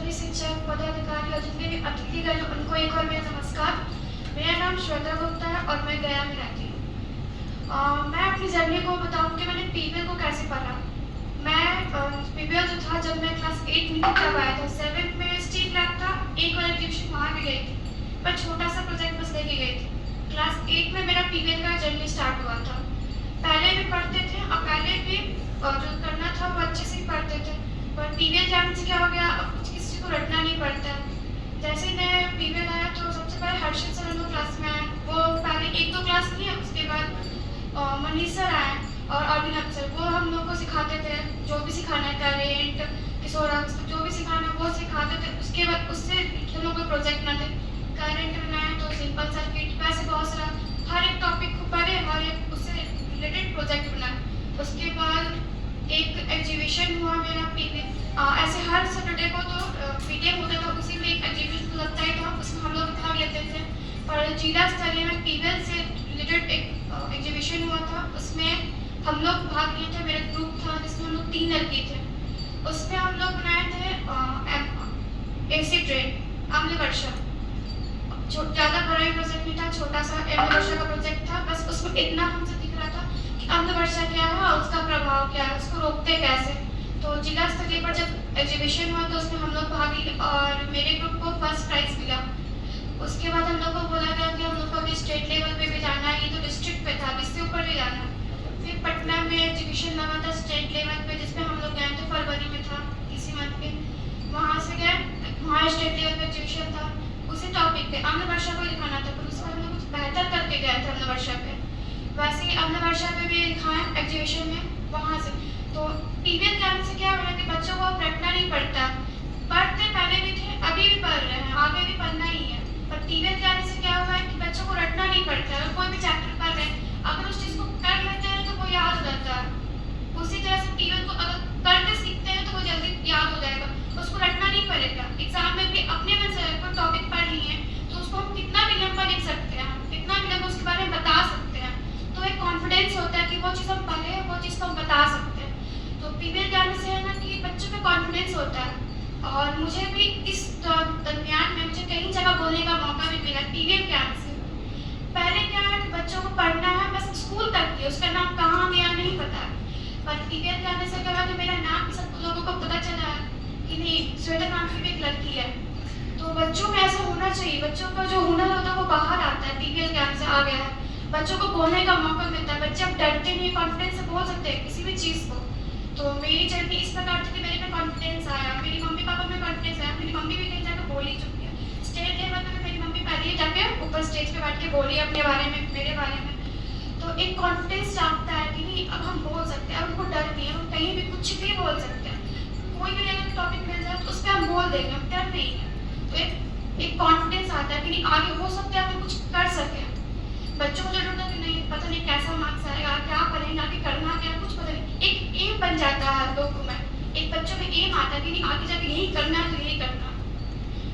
सभी शिक्षक पदाधिकारी और जितने भी अतिथिगण उनको एक और मेरा नमस्कार। मेरा नाम श्वेता गुप्ता है और मैं गया में रहती हूँ। मैं अपनी जर्नी को बताऊँ कि मैंने पीबीएल को कैसे पढ़ा। मैं पीबीएल जो था जब मैं क्लास 8 में तब आया था। 7th में स्टील लैब था, एक और एग्जीबिशन वहाँ भी गई थी, पर छोटा सा प्रोजेक्ट बस लेके गई थी। क्लास 8 में मेरा पीबीएल का जर्नी स्टार्ट हुआ था। पहले भी पढ़ते थे और पहले भी जो करना था वो अच्छे से ही पढ़ते थे, पर पीबीएल जाने से क्या हो गया, अब कुछ किसी को रटना नहीं पड़ता। जैसे ही मैं पीबीएल आया तो सबसे पहले हर्षित सर हम लोग क्लास में आए। वो पहले 1-2 क्लास लिए, उसके बाद मनीष सर आए और अभिनव सर, वो हम लोग को सिखाते थे जो भी सिखाना है, करेंट, किशोरांश, जो भी सिखाना है वो सिखाते थे। उसके बाद उससे हम लोग को प्रोजेक्ट ना थे, करेंट बनाए तो सिंपल सर्किट, वैसे बहुत सारा हर एक टॉपिक को पढ़े, हर एक उससे रिलेटेड प्रोजेक्ट बनाए। उसके बाद एक एग्जीबिशन हुआ मेरा पीबीएल। ऐसे हर सैटरडे को तो पीटीएम होता था, उसी में एक एग्जीबिशन लगता ही था, उसमें हम लोग भाग लेते थे। पर जिला स्तरीय में पीबीएल से रिलेटेड एक एग्जीबिशन हुआ था, उसमें हम लोग भाग लिए थे। मेरा ग्रुप था जिसमें हम लोग 3 लड़की थे। उसमें हम लोग बनाए थे एसी ट्रेन अम्ल वर्षा। ज़्यादा बड़ा ही प्रोजेक्ट नहीं था, छोटा सा अम्ल वर्षा का प्रोजेक्ट था। बस उसमें इतना हमसे दिख रहा था कि अम्ल वर्षा क्या है और उसका प्रभाव क्या है, उसको रोकते कैसे। तो जिला स्तरीय पर जब एग्जीबिशन हुआ तो उसमें हम लोग भाग लिए और मेरे ग्रुप को फर्स्ट प्राइज मिला। उसके बाद हम लोग को बोला गया कि हम लोग को अभी स्टेट लेवल पे भी जाना है, ये तो डिस्ट्रिक्ट पे था, इससे ऊपर भी जाना है। फिर पटना में एग्जीबिशन लगा था स्टेट लेवल पे, जिसमें हम लोग गए थे, फरवरी में था, इसी मंथ में। वहाँ से गए, वहाँ स्टेट लेवल पे एग्जीबिशन था, उसी टॉपिक पे अम्ल वर्षा को दिखाना था, पर उसमें हम लोग कुछ बेहतर करके गए थे अम्ल वर्षा पे। वैसे ही अम्ल वर्षा पे भी दिखाएं एग्जीबिशन में वहाँ से। तो पीबीएल जाने से क्या हो रहा है कि बच्चों को अब रटना नहीं पड़ता। पढ़ते पहले भी थे, अभी भी पढ़ रहे हैं, आगे भी पढ़ना ही है। पर पीबीएल जाने से क्या हुआ है कि बच्चों को रटना नहीं पड़ता है। अगर कोई भी चैप्टर पढ़ रहे हैं, अगर उस चीज़ को कर लेते हैं तो वो याद हो जाता है। उसी तरह से पीबीएल को अगर करके सीखते हैं तो वो जल्दी याद हो जाएगा, उसको रटना नहीं पड़ेगा। एग्जाम में भी अपने मन से कोई टॉपिक पढ़ लिए तो उसको हम कितना भी लंबा लिख सकते हैं, कितना भी लंबा उसके बारे में बता सकते हैं। तो एक कॉन्फिडेंस होता है कि वो चीज़ हम पढ़े हैं, वो चीज़ को हम बता सकते हैं। तो पीबीएल जाने से है ना कि बच्चों में कॉन्फिडेंस होता है। और मुझे भी इस दरमियान में मुझे कई जगह बोलने का मौका भी मिला पीबीएल के आने से। पहले क्या है कि बच्चों को पढ़ना है बस स्कूल तक ही, उसका नाम कहाँ गया नहीं पता है। पर पीबीएल जाने से क्या हुआ कि मेरा नाम भी सब लोगों को पता चला कि नहीं, श्वेता नाम की भी एक लड़की है। तो बच्चों में ऐसा होना चाहिए, बच्चों का जो हुनर होता है वो बाहर आता है, पीबीएल के आने से आ गया है। बच्चों को बोलने का मौका मिलता है, बच्चे अब डरते नहीं, कॉन्फिडेंस से बोल सकते हैं किसी भी चीज़ को। तो मेरी जर्नी इस प्रकार थी कि मेरे में कॉन्फिडेंस आया, मेरी मम्मी पापा में कॉन्फिडेंस आया। मेरी मम्मी भी कहीं जाकर बोल ही चुकी है। स्टेट लेवल पे मेरी मम्मी पहले ही जाके ऊपर स्टेज पे बैठ के बोली अपने बारे में, मेरे बारे में। तो एक कॉन्फिडेंस जागता है कि नहीं, अब हम बोल सकते हैं, अब हमको डर नहीं है, हम कहीं भी कुछ भी बोल सकते हैं। कोई भी अगर टॉपिक मिल जाए तो उस पर हम बोल देंगे, हम डर नहीं है। तो एक कॉन्फिडेंस आता है कि नहीं, आगे हो सकता है हम कुछ कर सकें। बच्चों को जरूरत है कि नहीं पता नहीं कैसा मार्क्स आएगा, क्या पढ़ेंगे, आगे करना क्या, कुछ पता नहीं। एक एम बन जाता है लोगों में, एक बच्चों में एम आता है कि नहीं आगे जाके यही करना है तो यही करना।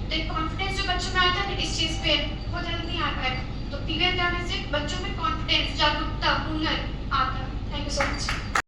तो एक कॉन्फिडेंस जो बच्चों में आता है इस चीज़ पे, वो जल्दी नहीं आ पाएगा। तो पीबीएल जाने से बच्चों में कॉन्फिडेंस, जागरूकता, हुनर आता है। Thank you so much.